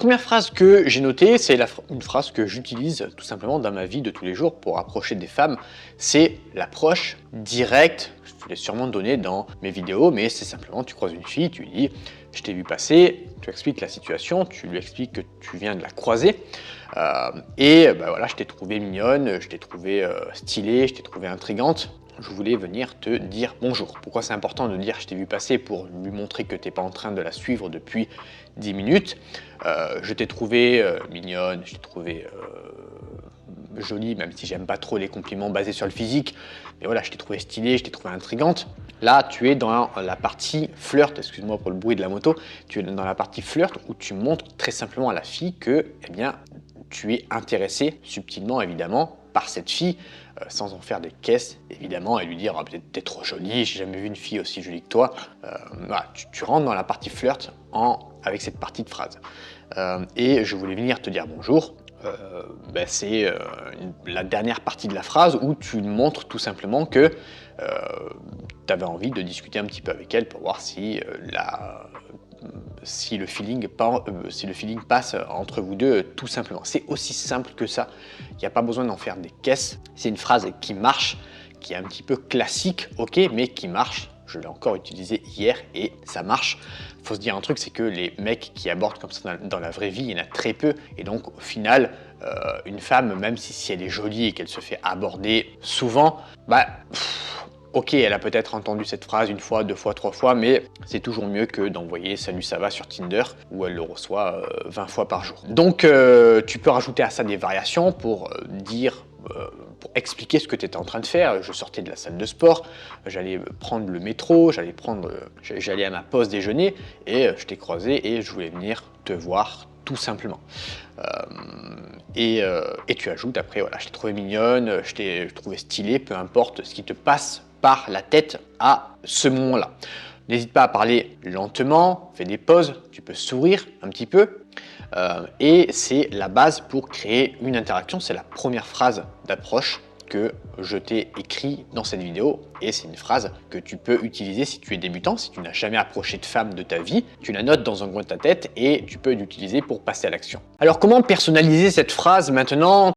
première phrase que j'ai notée, c'est une phrase que j'utilise tout simplement dans ma vie de tous les jours pour approcher des femmes. C'est l'approche directe. Je te l'ai sûrement donné dans mes vidéos, mais c'est simplement tu croises une fille, tu lui dis « je t'ai vu passer », tu expliques la situation, tu lui expliques que tu viens de la croiser. Voilà, je t'ai trouvé mignonne, je t'ai trouvé stylée, je t'ai trouvé intrigante. Je voulais venir te dire bonjour. Pourquoi c'est important de dire je t'ai vu passer? Pour lui montrer que tu n'es pas en train de la suivre depuis 10 minutes. Je t'ai trouvé mignonne, je t'ai trouvé jolie, même si j'aime pas trop les compliments basés sur le physique. Mais voilà, je t'ai trouvé stylée, je t'ai trouvé intrigante. Là, tu es dans la partie flirt, excuse-moi pour le bruit de la moto, tu es dans la partie flirt où tu montres très simplement à la fille que, eh bien, tu es intéressé subtilement, évidemment, par cette fille, sans en faire des caisses, évidemment, et lui dire oh, peut-être t'es trop jolie, j'ai jamais vu une fille aussi jolie que toi. Voilà, tu rentres dans la partie flirt avec cette partie de phrase. Et je voulais venir te dire bonjour. C'est la dernière partie de la phrase où tu montres tout simplement que tu avais envie de discuter un petit peu avec elle pour voir si le feeling passe entre vous deux, tout simplement. C'est aussi simple que ça. Il n'y a pas besoin d'en faire des caisses. C'est une phrase qui marche, qui est un petit peu classique, ok, mais qui marche. Je l'ai encore utilisé hier et ça marche. Il faut se dire un truc, c'est que les mecs qui abordent comme ça dans la vraie vie, il y en a très peu. Et donc, au final, une femme, même si elle est jolie et qu'elle se fait aborder souvent, ok, elle a peut-être entendu cette phrase une fois, deux fois, trois fois, mais c'est toujours mieux que d'envoyer « Salut, ça va » sur Tinder, où elle le reçoit 20 fois par jour. Donc, tu peux rajouter à ça des variations pour pour expliquer ce que tu étais en train de faire. Je sortais de la salle de sport, j'allais prendre le métro, j'allais à ma pause déjeuner et je t'ai croisé et je voulais venir te voir tout simplement. Et tu ajoutes après, voilà, je t'ai trouvé mignonne, je t'ai trouvé stylée, peu importe ce qui te passe par la tête à ce moment-là. N'hésite pas à parler lentement, fais des pauses, tu peux sourire un petit peu. Et c'est la base pour créer une interaction, c'est la première phrase d'approche que je t'ai écrit dans cette vidéo et c'est une phrase que tu peux utiliser si tu es débutant, si tu n'as jamais approché de femme de ta vie, tu la notes dans un coin de ta tête et tu peux l'utiliser pour passer à l'action. Alors comment personnaliser cette phrase maintenant?